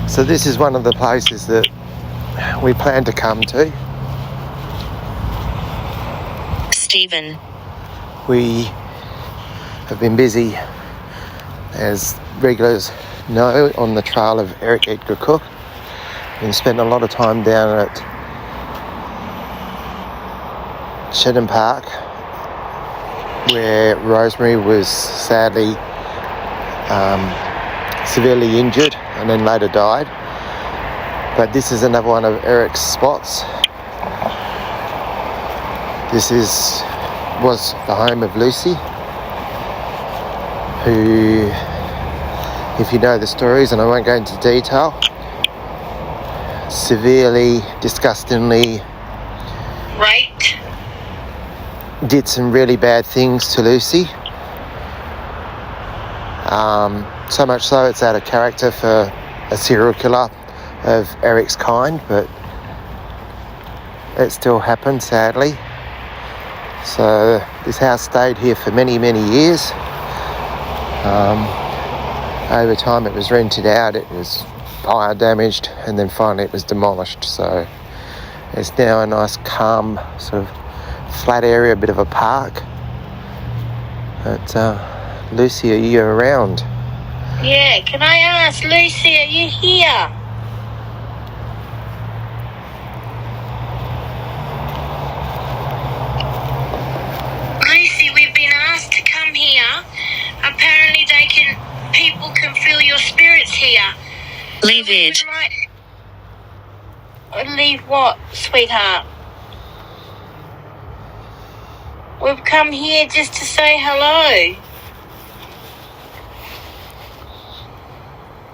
So this is one of the places that we plan to come to. Stephen. We have been busy, as regulars know, on the trail of Edgar Cooke. We've spent a lot of time down at Shedden Park, where Rosemary was sadly severely injured and then later died. But this is another one of Eric's spots. This was the home of Lucy, who, if you know the stories, and I won't go into detail, severely, disgustingly Right. did some really bad things to Lucy. So much so it's out of character for a serial killer of Eric's kind, but it still happened, sadly. So this house stayed here for many, many years. Over time it was rented out, it was fire damaged, and then finally it was demolished. So it's now a nice calm sort of flat area, a bit of a park. But Lucy, are you around? Yeah, can I ask, Lucy, are you here? Lucy, we've been asked to come here. Apparently people can feel your spirits here. Leave it. Leave what, sweetheart? We've come here just to say hello.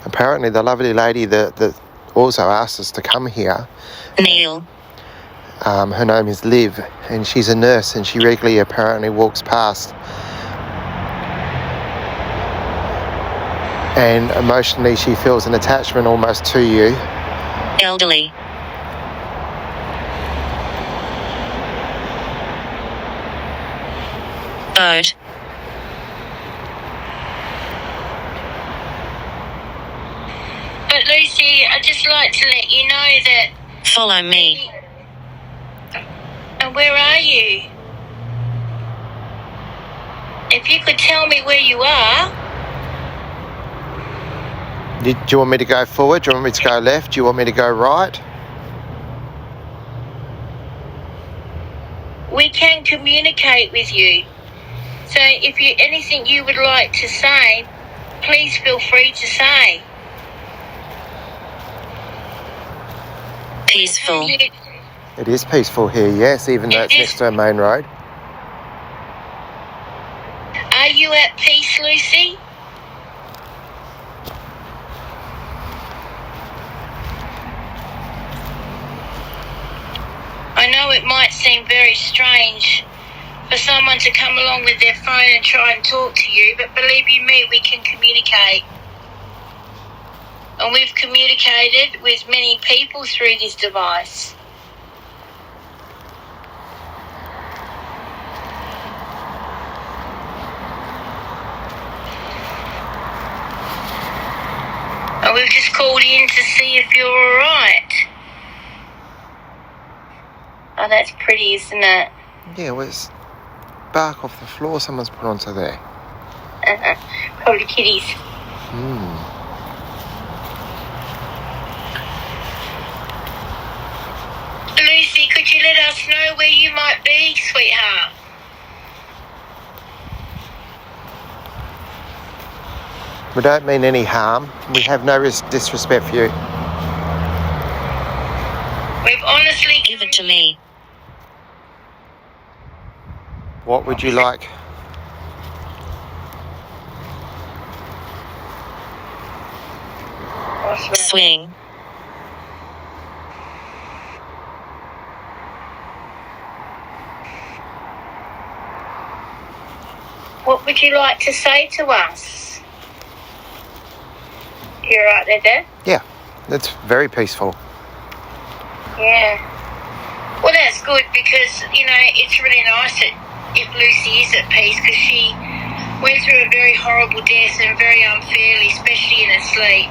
Apparently the lovely lady that also asked us to come here, Neil. her name is Liv, and she's a nurse, and she regularly apparently walks past and emotionally she feels an attachment almost to you. Elderly. Boat. But Lucy, I'd just like to let you know that... Follow me. And where are you? If you could tell me where you are... Do you want me to go forward? Do you want me to go left? Do you want me to go right? We can communicate with you. So if anything you would like to say, please feel free to say. Peaceful. It is peaceful here, yes, even though it's next to a main road. Are you at peace, Lucy? I know it might seem very strange for someone to come along with their phone and try and talk to you, but believe you me, we can communicate. And we've communicated with many people through this device. And we've just called in to see if you're alright. Oh, that's pretty, isn't it? Yeah, well, it's bark off the floor someone's put onto there. Probably kitties. Lucy, could you let us know where you might be, sweetheart? We don't mean any harm. We have no disrespect for you. We've honestly... Give it to me. What would you like? Swing. What would you like to say to us? You're right there, Dad? Yeah, that's very peaceful. Yeah. Well, that's good because, it's really nice if Lucy is at peace because she went through a very horrible death and very unfairly, especially in her sleep.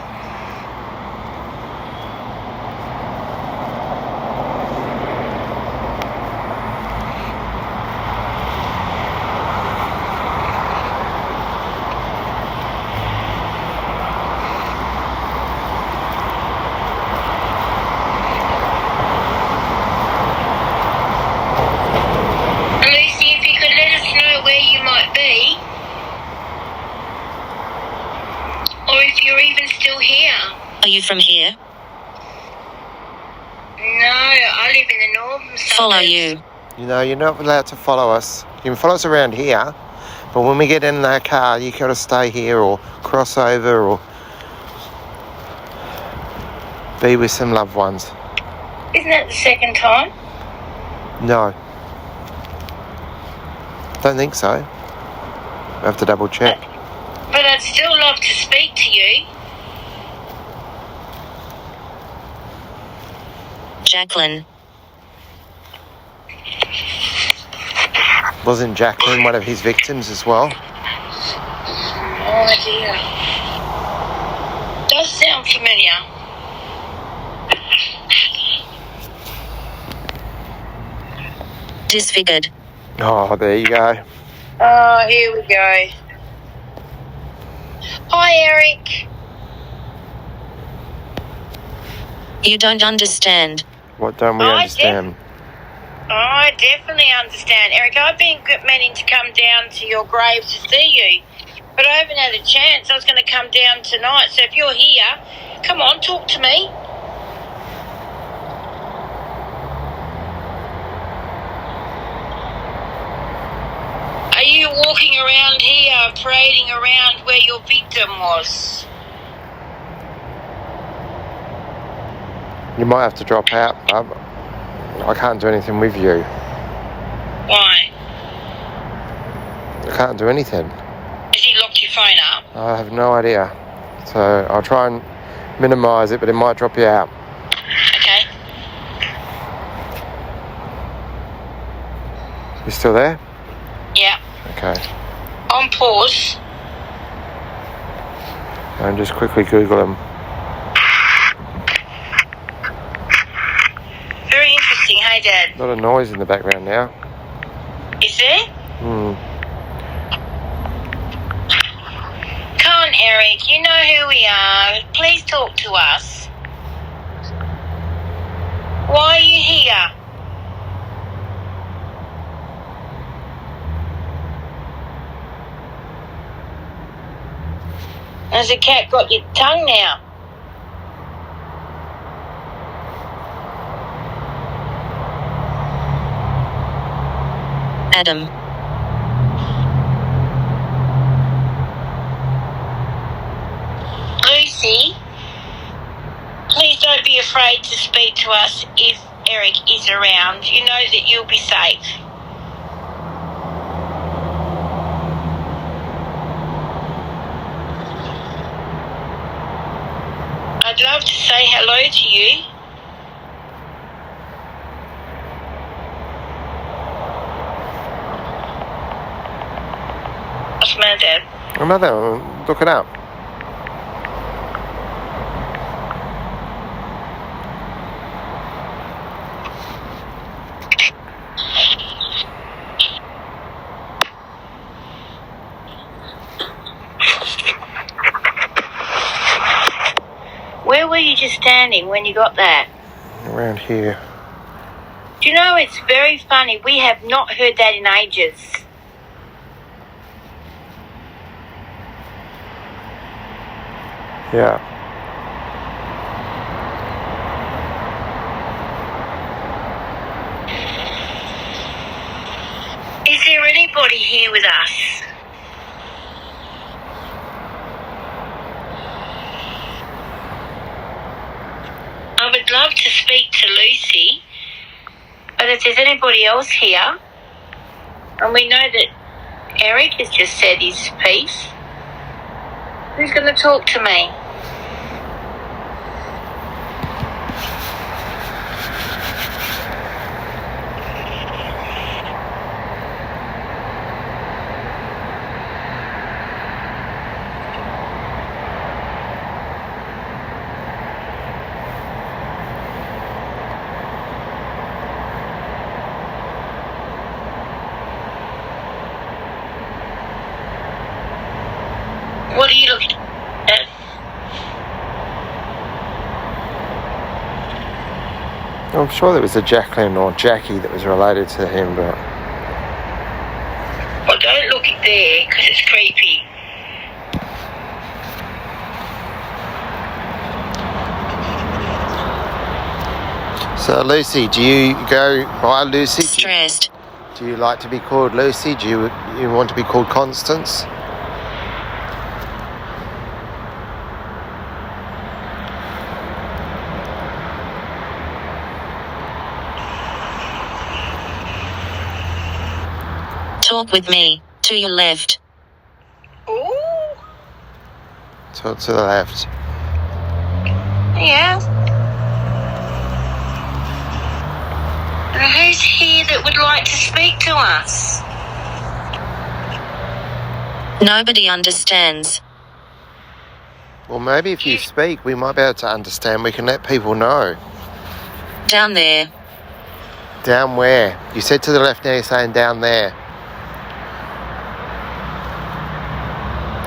you from here? No, I live in the northern suburbs. Follow you. You know, you're not allowed to follow us. You can follow us around here, but when we get in that car, you got to stay here or cross over or be with some loved ones. Isn't that the second time? No. Don't think so. I have to double check. But I'd still love to speak to you. Jacqueline. Wasn't Jacqueline one of his victims as well? Oh dear. Does sound familiar. Disfigured. Oh, there you go. Oh, here we go. Hi, Eric. You don't understand. What don't we understand? I definitely understand, Eric. I've been meaning to come down to your grave to see you, but I haven't had a chance. I was going to come down tonight, so if you're here, come on, talk to me. Are you walking around here, parading around where your victim was? You might have to drop out. I can't do anything with you. Why? I can't do anything. Has he locked your phone up? I have no idea. So I'll try and minimise it, but it might drop you out. Okay. You still there? Yeah. Okay. On pause. And just quickly Google them. Very interesting, hey Dad? A lot of noise in the background now. Is there? Hmm. Come on, Eric, you know who we are. Please talk to us. Why are you here? Has the cat got your tongue now? Adam. Lucy, please don't be afraid to speak to us if Eric is around. You know that you'll be safe. I'd love to say hello to you. What's the matter, Dad? Oh, mother, look it up. Where were you just standing when you got that? Around here. Do you know, it's very funny. We have not heard that in ages. Yeah. Is there anybody here with us? I would love to speak to Lucy, but if there's anybody else here, and we know that Eric has just said his piece, who's going to talk to me? What are you looking at? I'm sure there was a Jacqueline or Jackie that was related to him, but... Well, don't look there, because it's creepy. So Lucy, do you go by Lucy? Stressed. Do you like to be called Lucy? Do you want to be called Constance? Talk with me. To your left. Ooh. To the left. Yeah. And who's here that would like to speak to us? Nobody understands. Well, maybe if you speak, we might be able to understand. We can let people know. Down there. Down where? You said to the left, now you're saying down there.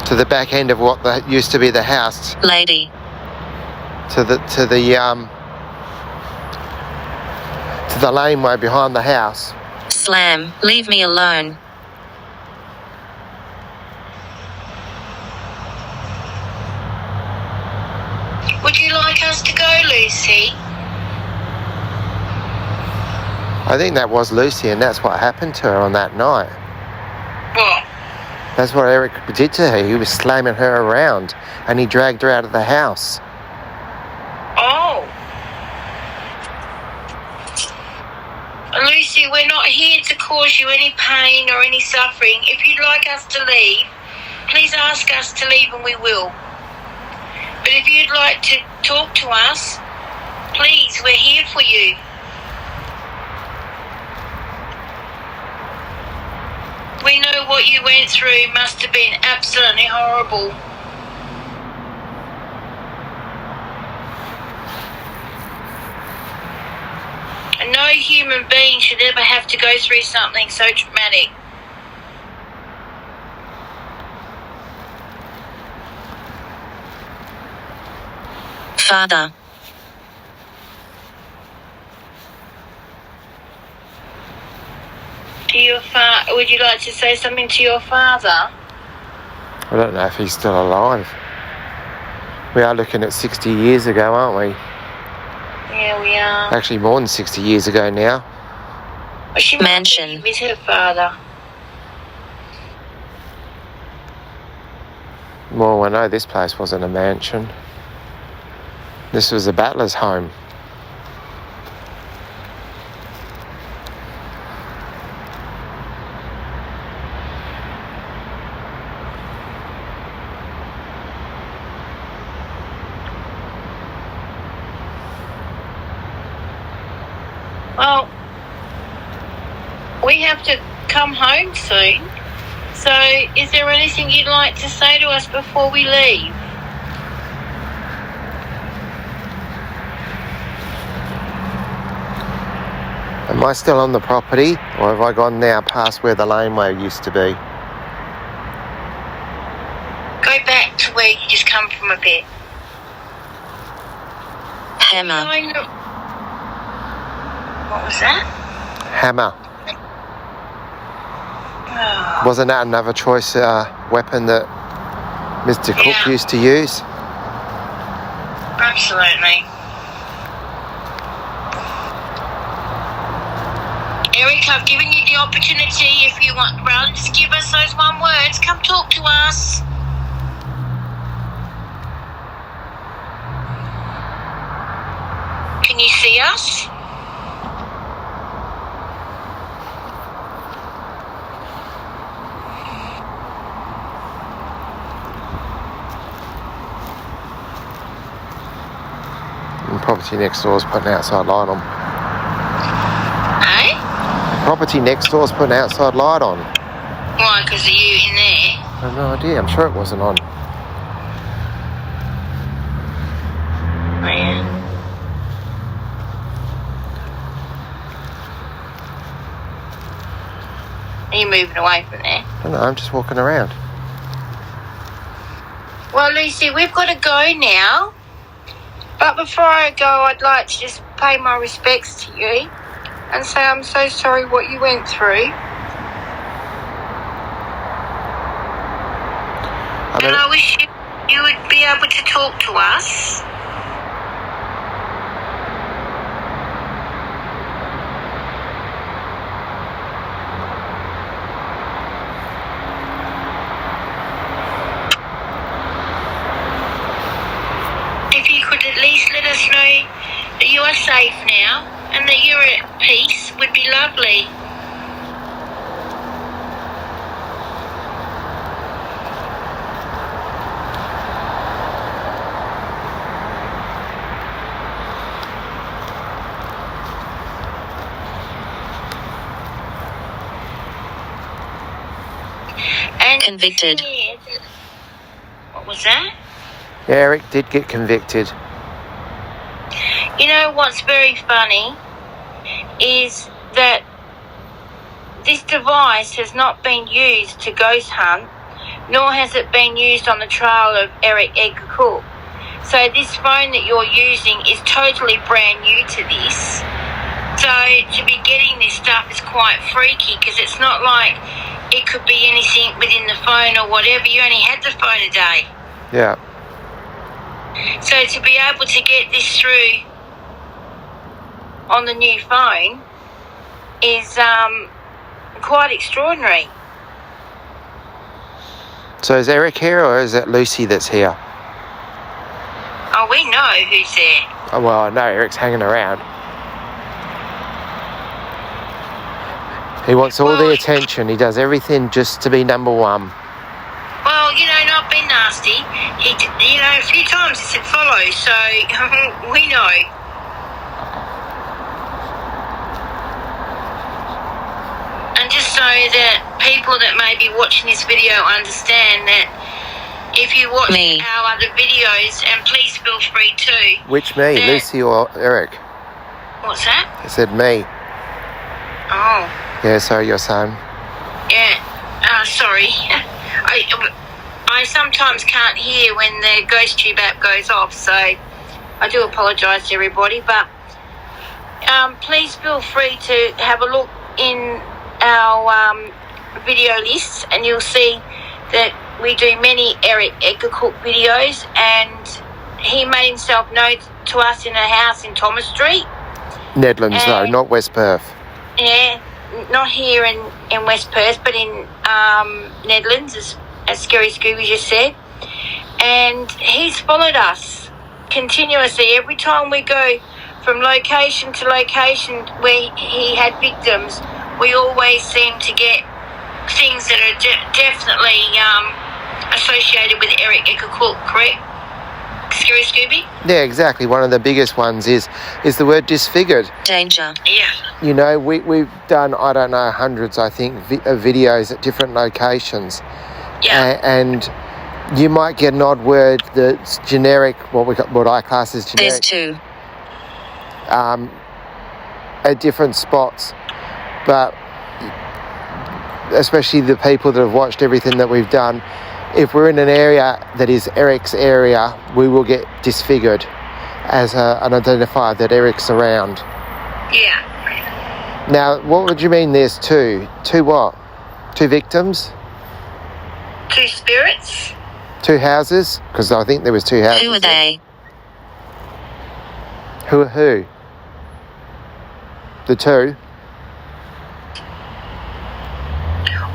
To the back end of what used to be the house. Lady. To the laneway behind the house. Slam. Leave me alone. Would you like us to go, Lucy? I think that was Lucy, and that's what happened to her on that night. What? That's what Eric did to her. He was slamming her around, and he dragged her out of the house. Oh. Lucy, we're not here to cause you any pain or any suffering. If you'd like us to leave, please ask us to leave and we will. But if you'd like to talk to us, please, we're here for you. We know what you went through must have been absolutely horrible. And no human being should ever have to go through something so traumatic. Father. Would you like to say something to your father? I don't know if he's still alive. We are looking at 60 years ago, aren't we? Yeah, we are. Actually, more than 60 years ago now. Well, she Mansion. With her father. Well, I know this place wasn't a mansion. This was a battler's home. Well, we have to come home soon. So, is there anything you'd like to say to us before we leave? Am I still on the property, or have I gone now past where the laneway used to be? Go back to where you just come from a bit. Hammer. What was that? Hammer. Oh. Wasn't that another choice weapon that Mr. Cooke used to use? Absolutely. Eric, I've given you the opportunity. If you want, rather just give us those one words. Come talk to us. Can you see us? And property next door's putting an outside light on. Eh? Property next door's putting an outside light on. Why, because of you in there? I have no idea. I'm sure it wasn't on. Oh, yeah. Are you moving away from there? I don't know. I'm just walking around. Well, Lucy, we've got to go now. But before I go, I'd like to just pay my respects to you and say I'm so sorry what you went through. And I wish you would be able to talk to us. are safe now and that you're at peace would be lovely. And Convicted. What was that? Eric did get convicted. You know what's very funny is that this device has not been used to ghost hunt, nor has it been used on the trail of Edgar Cooke. So this phone that you're using is totally brand new to this. So to be getting this stuff is quite freaky because it's not like it could be anything within the phone or whatever. You only had the phone a day. Yeah. So to be able to get this through on the new phone is quite extraordinary. So is Eric here or is it Lucy that's here? Oh, we know who's there. Oh, well, I know Eric's hanging around. He wants all the attention. He does everything just to be number one. Well, you know, not being nasty. A few times he said follow, so we know. And just so that people that may be watching this video understand that if you watch our other videos, and please feel free to. Which me, Lucy or Eric? What's that? I said me. Oh. Yeah, sorry, your son. Yeah. Sorry. I sometimes can't hear when the Ghost Tube app goes off, so I do apologise to everybody. But please feel free to have a look in our video lists, and you'll see that we do many Edgar Cooke videos, and he made himself known to us in a house in Thomas Street. Nedlands, though, not West Perth. Yeah, not here in West Perth, but in Nedlands, as Scaryscooby just said. And he's followed us continuously. Every time we go from location to location where he had victims, we always seem to get things that are definitely associated with Edgar Cooke, correct? Scaryscooby? Yeah, exactly. One of the biggest ones is the word disfigured. Danger. Yeah. You know, we've done, I don't know, hundreds, I think, of videos at different locations. Yeah. And you might get an odd word that's generic, what I class as generic. There's two. At different spots. But especially the people that have watched everything that we've done, if we're in an area that is Eric's area, we will get disfigured as an identifier that Eric's around. Yeah. Now, what would you mean there's two? Two what? Two victims? Two spirits? Two houses? Because I think there was two houses. Who are they? Who are who? The two?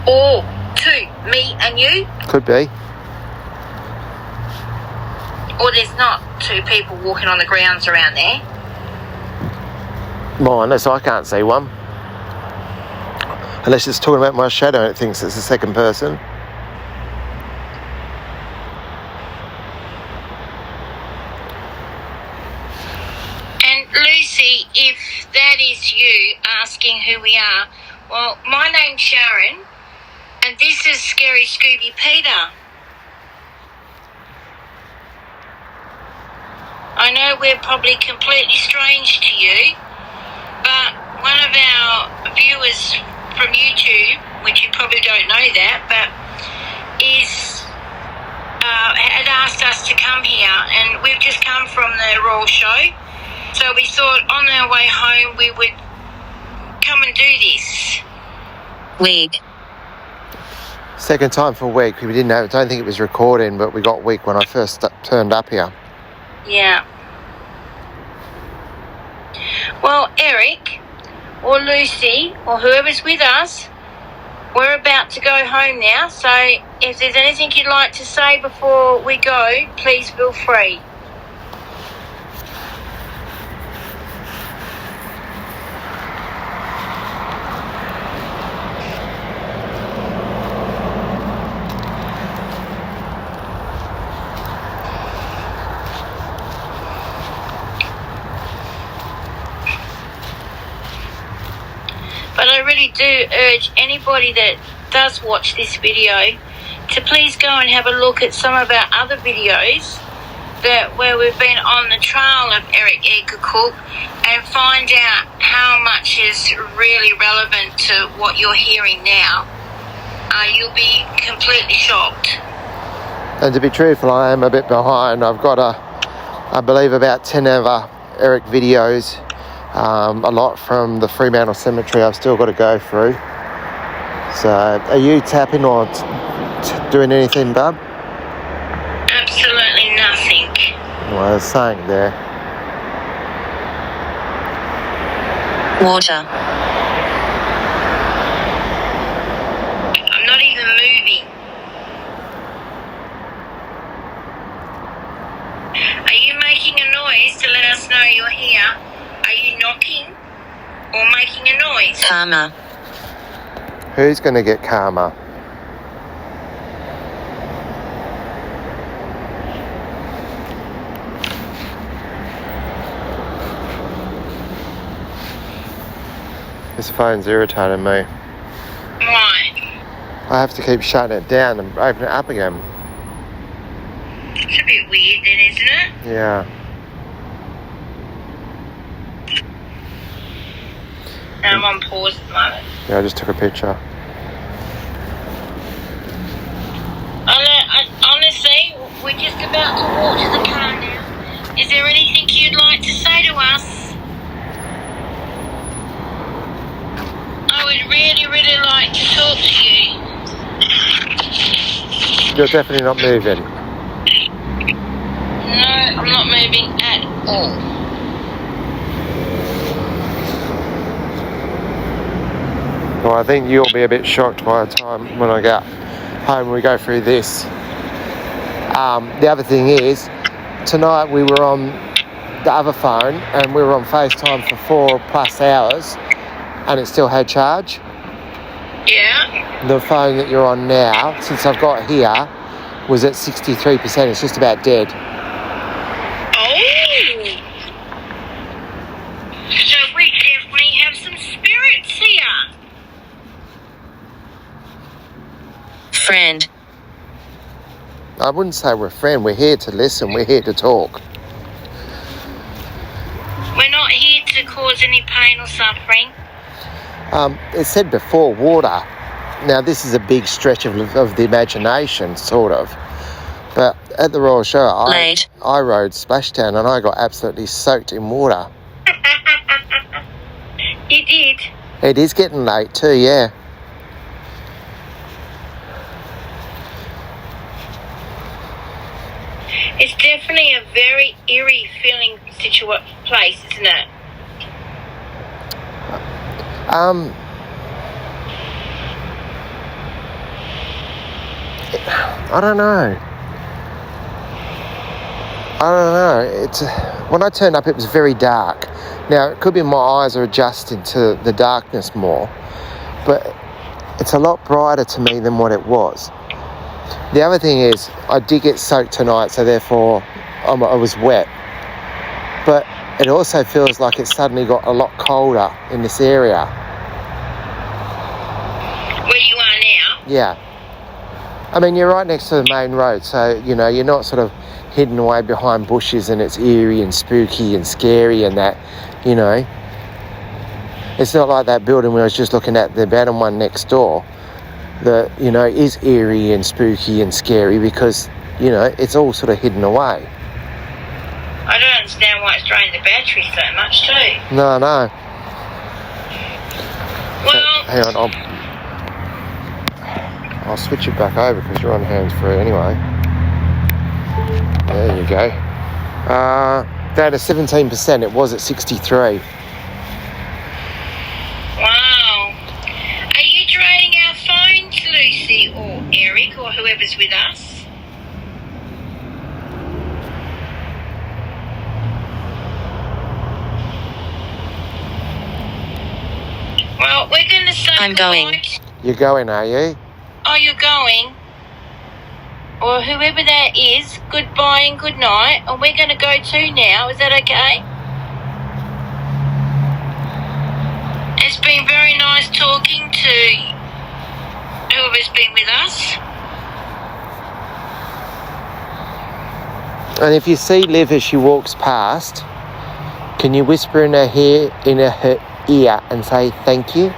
Or two, me and you? Could be. Or there's not two people walking on the grounds around there? Well, unless I can't see one. Unless it's talking about my shadow and it thinks it's the second person. And Lucy, if that is you asking who we are, well, my name's Sharon, and this is Scaryscooby Peter. I know we're probably completely strange to you, but one of our viewers from YouTube, which you probably don't know that, but had asked us to come here, and we've just come from the Royal Show, so we thought on our way home we would come and do this. Week. Second time for a week. We didn't have, don't think it was recording, but we got week when I first turned up here. Yeah. Well, Eric or Lucy or whoever's with us, we're about to go home now, so if there's anything you'd like to say before we go, please feel free. do urge anybody that does watch this video to please go and have a look at some of our other videos where we've been on the trail of Edgar Cooke and find out how much is really relevant to what you're hearing now. You'll be completely shocked. And to be truthful, I am a bit behind. I've got I believe about 10 other Eric videos, a lot from the Fremantle Cemetery I've still got to go through. So are you tapping or doing anything, bub? Absolutely nothing. Well, I was saying there. Water. I'm not even moving. Are you making a noise to let us know you're here? Are you knocking or making a noise? Karma. Who's going to get karma? This phone's irritating me. Why? I have to keep shutting it down and open it up again. It's a bit weird then, isn't it? Yeah. I'm on pause at the moment. Yeah, I just took a picture. Honestly, we're just about to walk to the car now. Is there anything you'd like to say to us? I would really, really like to talk to you. You're definitely not moving. No, I'm not moving at all. Well, I think you'll be a bit shocked by the time when I get home and we go through this. The other thing is, tonight we were on the other phone and we were on FaceTime for 4+ hours and it still had charge. Yeah? The phone that you're on now, since I've got here, was at 63%. It's just about dead. Oh! So we definitely have some spirits here. Friend. I wouldn't say we're a friend. We're here to listen. We're here to talk. We're not here to cause any pain or suffering. It said before, water. Now, this is a big stretch of the imagination, sort of. But at the Royal Show, I rode Splashdown and I got absolutely soaked in water. You did? It is getting late too, yeah. It's definitely a very eerie feeling place, isn't it? I don't know. It's when I turned up, it was very dark. Now, it could be my eyes are adjusting to the darkness more, but it's a lot brighter to me than what it was. The other thing is, I did get soaked tonight, so therefore I was wet. But it also feels like it suddenly got a lot colder in this area. Where you are now? Yeah. I mean, you're right next to the main road, so, you know, you're not sort of hidden away behind bushes and it's eerie and spooky and scary and that, you know. It's not like that building where I was just looking at, the abandoned one next door, that, you know, is eerie and spooky and scary because, you know, it's all sort of hidden away. I don't understand why it's draining the battery so much too. No. Well, hang on, I'll switch it back over because you're on hands-free anyway. There you go. Down to 17%. It was at 63. Wow. Are you draining our phones, Lucy or Eric or whoever's with us? Well, we're going to say I'm going. You're going, are you? Oh, you're going? Or whoever that is, goodbye and good night. And we're going to go too now. Is that okay? It's been very nice talking to whoever's been with us. And if you see Liv as she walks past, can you whisper in her ear and say thank you?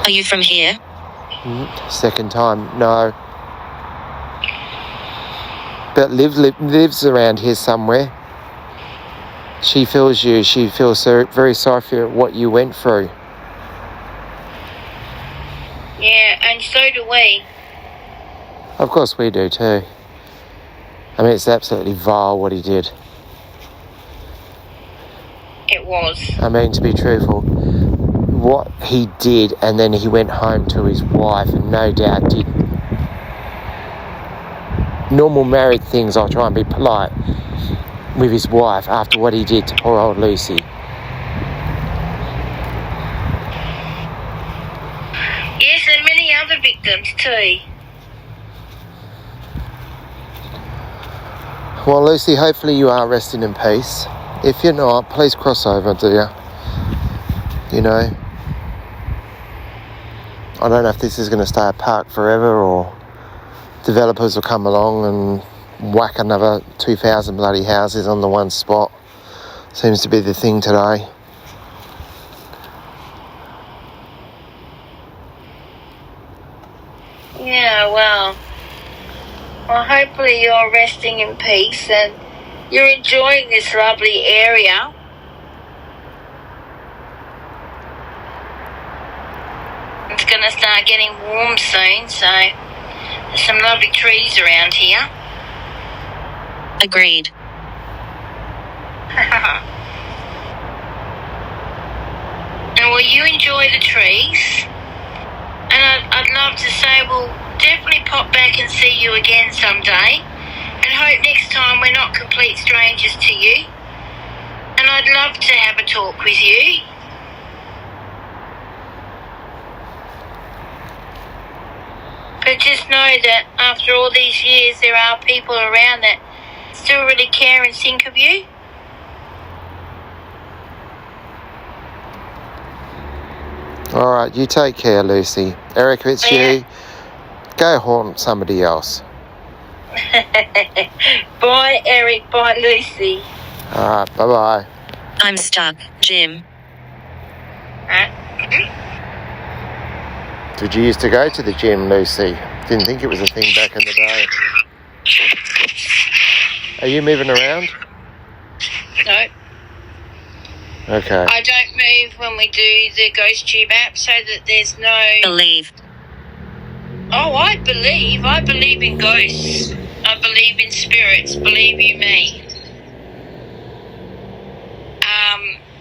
Are you from here? Second time, no. But Liv lives around here somewhere. She feels you. She feels very sorry for what you went through. Yeah, and so do we. Of course we do too. I mean, it's absolutely vile what he did. It was. I mean, to be truthful, what he did, and then he went home to his wife and no doubt did normal married things. I'll try and be polite with his wife after what he did to poor old Lucy. Yes, and many other victims too. Well, Lucy, hopefully you are resting in peace. If you're not, please cross over, dear. You know, I don't know if this is going to stay a park forever or developers will come along and whack another 2,000 bloody houses on the one spot. Seems to be the thing today. Yeah, well, hopefully you're resting in peace and you're enjoying this lovely area. It's going to start getting warm soon, so there's some lovely trees around here. Agreed. And will you enjoy the trees? And I'd love to say we'll definitely pop back and see you again someday. And hope next time we're not complete strangers to you. And I'd love to have a talk with you. But just know that after all these years, there are people around that still really care and think of you. Alright, you take care, Lucy. Eric, if it's you, go haunt somebody else. Bye, Eric. Bye, Lucy. Alright, bye-bye. I'm stuck, Jim. Did you used to go to the gym, Lucy? Didn't think it was a thing back in the day. Are you moving around? No. Okay. I don't move when we do the Ghost Tube app so that there's no... Believe. Oh, I believe in ghosts. I believe in spirits, believe you me.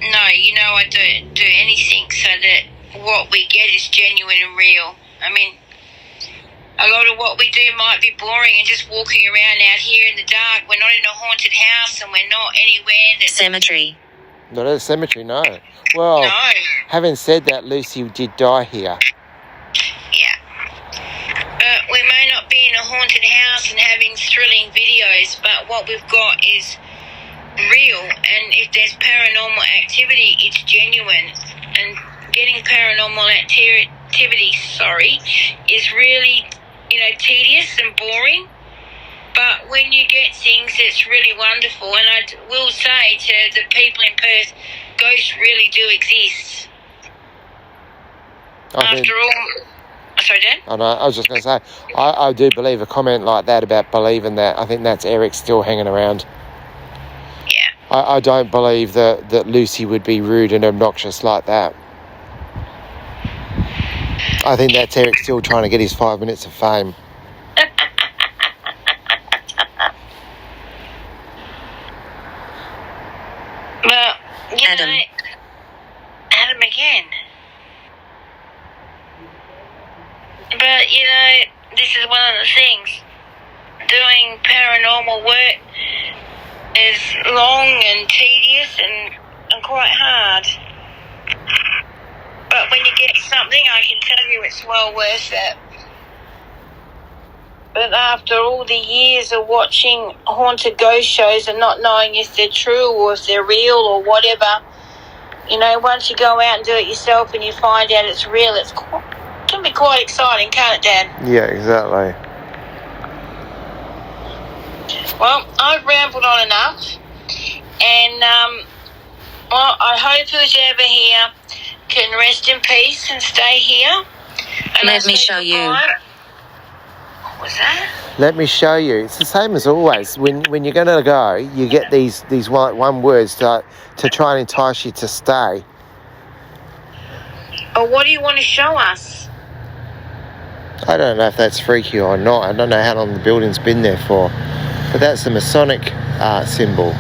No, I don't do anything so that what we get is genuine and real. I mean, a lot of what we do might be boring and just walking around out here in the dark. We're not in a haunted house and we're not anywhere that... Cemetery. Not at a cemetery, no. Well, No. having said that, Lucy did die here. Yeah. But we may not be in a haunted house and having thrilling videos, but what we've got is real. And if there's paranormal activity, it's genuine. And getting paranormal activity, is really, tedious and boring. But when you get things, it's really wonderful. And I will say to the people in Perth, ghosts really do exist. After all... Sorry, Dan? I was just going to say, I do believe a comment like that about believing that. I think that's Eric still hanging around. Yeah. I don't believe that Lucy would be rude and obnoxious like that. I think that's Eric still trying to get his 5 minutes of fame. Well, Adam. Adam again. But, this is one of the things. Doing paranormal work is long and tedious and quite hard. But when you get something, I can tell you it's well worth it. But after all the years of watching haunted ghost shows and not knowing if they're true or if they're real or whatever, you know, once you go out and do it yourself and you find out it's real, it can be quite exciting, can't it, Dad? Yeah, exactly. Well, I've rambled on enough, and well, I hope who's ever here can rest in peace and stay here. And Let me show you. What was that? Let me show you. It's the same as always. When you're going to go, you get these one words to try and entice you to stay. Or what do you want to show us? I don't know if that's freaky or not. I don't know how long the building's been there for. But that's the Masonic symbol.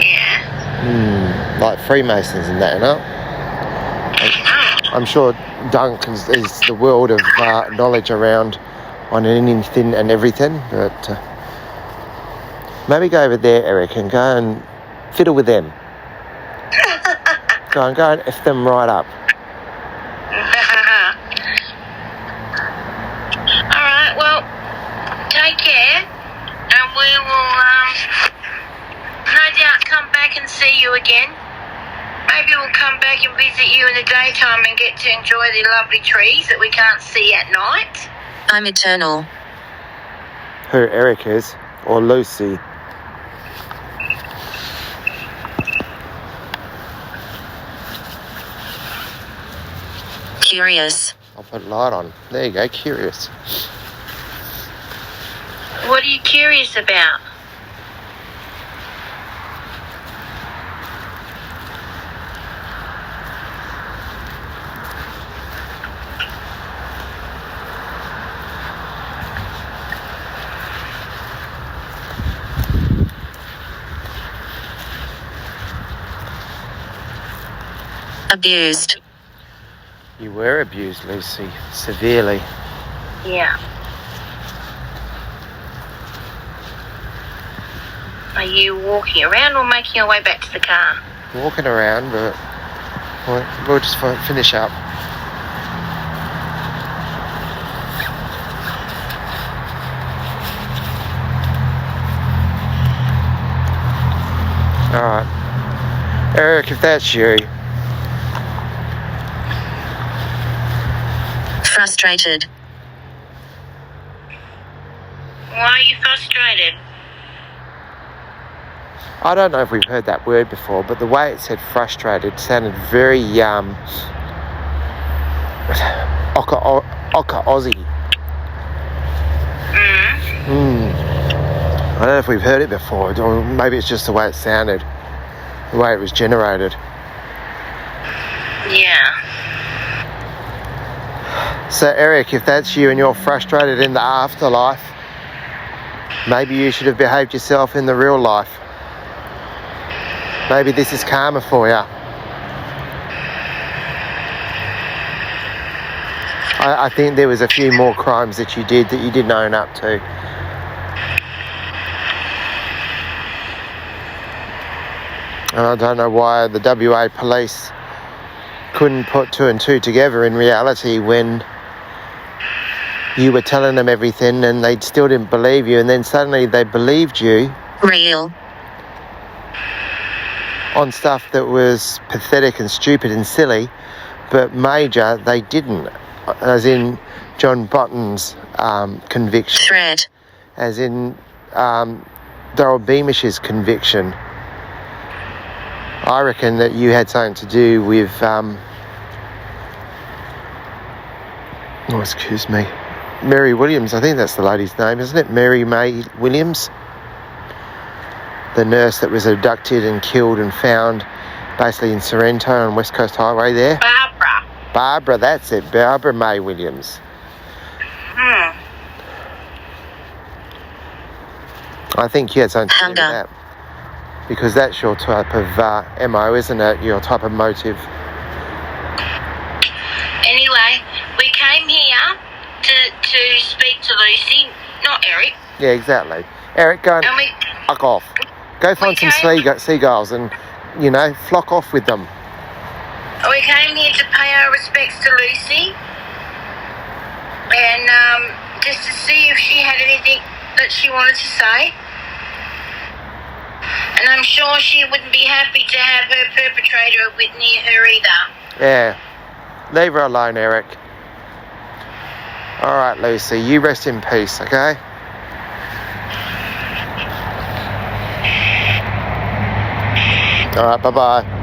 Yeah. Like Freemasons and that, you know? I'm sure Dunk is the world of knowledge around on anything and everything. But maybe go over there, Eric, and go and fiddle with them. Go and F them right up. Alright, well, take care, and we will no doubt come back and see you again. Maybe we'll come back and visit you in the daytime and get to enjoy the lovely trees that we can't see at night. I'm eternal. Who Eric is, or Lucy. Curious. I'll put light on. There you go, curious. What are you curious about? Abused. You were abused, Lucy, severely. Yeah. Are you walking around or making your way back to the car? Walking around, but we'll just finish up. Alright. Eric, if that's you. Frustrated. Why are you frustrated? I don't know if we've heard that word before, but the way it said frustrated sounded very Aussie. I don't know if we've heard it before, or maybe it's just the way it sounded, the way it was generated. Yeah. So Eric, if that's you and you're frustrated in the afterlife, maybe you should have behaved yourself in the real life. Maybe this is karma for you. I think there was a few more crimes that you did that you didn't own up to. And I don't know why the WA police couldn't put two and two together in reality when you were telling them everything and they still didn't believe you, and then suddenly they believed you Real. on stuff that was pathetic and stupid and silly, but major they didn't, as in John Button's conviction, Threat. as in Daryl Beamish's conviction. I reckon that you had something to do with excuse me, Mary Williams, I think that's the lady's name, isn't it? Mary May Williams, the nurse that was abducted and killed and found basically in Sorrento on West Coast Highway there. Barbara, that's it, Barbara May Williams. I think you had something to do with that, because that's your type of MO, isn't it? Your type of motive. Anyway, we came here to speak to Lucy, not Eric. Yeah, exactly. Eric, go and fuck off. Go find some seagulls and, flock off with them. We came here to pay our respects to Lucy and just to see if she had anything that she wanted to say. And I'm sure she wouldn't be happy to have her perpetrator near her either. Yeah. Leave her alone, Eric. Alright, Lucy, you rest in peace, okay? Alright, bye-bye.